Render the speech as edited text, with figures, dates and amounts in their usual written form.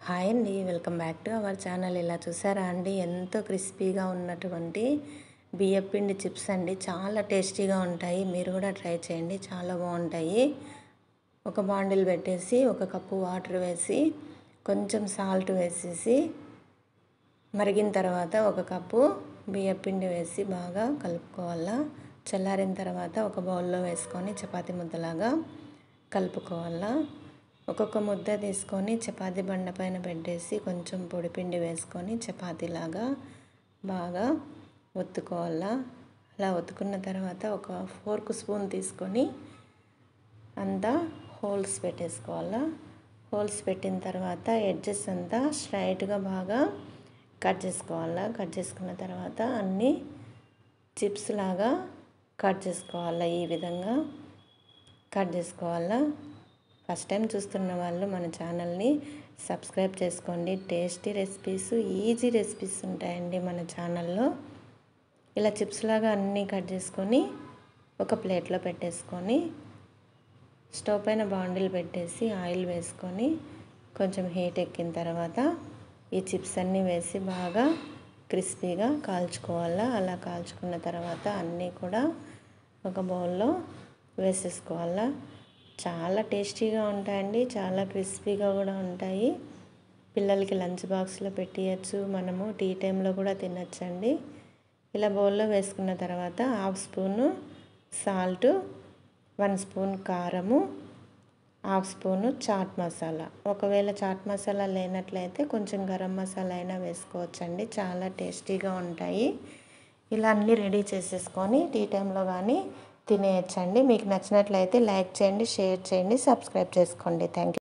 Hi అండి, welcome back to our channel. ఇలా చూసారా అండి, ఎంతో క్రిస్పీగా ఉన్నటువంటి బియ్యపిండి చిప్స్ అండి. చాలా టేస్టీగా ఉంటాయి. మీరు కూడా ట్రై చేయండి, చాలా బాగుంటాయి. ఒక బాండిల్ పెట్టేసి ఒక కప్పు వాటర్ వేసి కొంచెం సాల్ట్ వేసేసి మరిగిన తర్వాత ఒక కప్పు బియ్యపిండి వేసి బాగా కలుపుకోవాలా. చల్లారిన తర్వాత ఒక బౌల్లో వేసుకొని చపాతీ ముద్దలాగా కలుపుకోవాలా. ఒక్కొక్క ముద్ద తీసుకొని చపాతీ బండ పైన పెట్టేసి కొంచెం పొడిపిండి వేసుకొని చపాతీలాగా బాగా ఒత్తుకోవాలా. అలా ఒత్తుకున్న తర్వాత ఒక ఫోర్క్ స్పూన్ తీసుకొని అంతా హోల్స్ పెట్టేసుకోవాలా. హోల్స్ పెట్టిన తర్వాత ఎడ్జెస్ అంతా స్ట్రైట్గా బాగా కట్ చేసుకోవాలా. కట్ చేసుకున్న తర్వాత అన్నీ చిప్స్ లాగా కట్ చేసుకోవాలా. ఈ విధంగా కట్ చేసుకోవాలా. ఫస్ట్ టైం చూస్తున్న వాళ్ళు మన ఛానల్ని సబ్స్క్రైబ్ చేసుకోండి. టేస్టీ రెసిపీస్, ఈజీ రెసిపీస్ ఉంటాయండి మన ఛానల్లో. ఇలా చిప్స్ లాగా అన్నీ కట్ చేసుకొని ఒక ప్లేట్లో పెట్టేసుకొని స్టవ్ పైన బాండిల్ పెట్టేసి ఆయిల్ వేసుకొని కొంచెం హీట్ ఎక్కిన తర్వాత ఈ చిప్స్ అన్నీ వేసి బాగా క్రిస్పీగా కాల్చుకోవాలా. అలా కాల్చుకున్న తర్వాత అన్నీ కూడా ఒక బౌల్లో వేసేసుకోవాలా. చాలా టేస్టీగా ఉంటాయండి, చాలా క్రిస్పీగా కూడా ఉంటాయి. పిల్లలకి లంచ్ బాక్స్లో పెట్టియచ్చు, మనము టీ టైంలో కూడా తినచ్చండి. ఇలా బౌల్లో వేసుకున్న తర్వాత హాఫ్ స్పూను సాల్ట్, 1 స్పూన్ కారము, హాఫ్ స్పూను చాట్ మసాలా. ఒకవేళ చాట్ మసాలా లేనట్లయితే కొంచెం గరం మసాలా అయినా వేసుకోవచ్చండి. చాలా టేస్టీగా ఉంటాయి. ఇలా అన్నీ రెడీ చేసేసుకొని టీ టైంలో కానీ తినేయచ్చండి. మీకు నచ్చినట్లయితే లైక్ చేయండి, షేర్ చేయండి, సబ్స్క్రైబ్ చేసుకోండి. Thank you.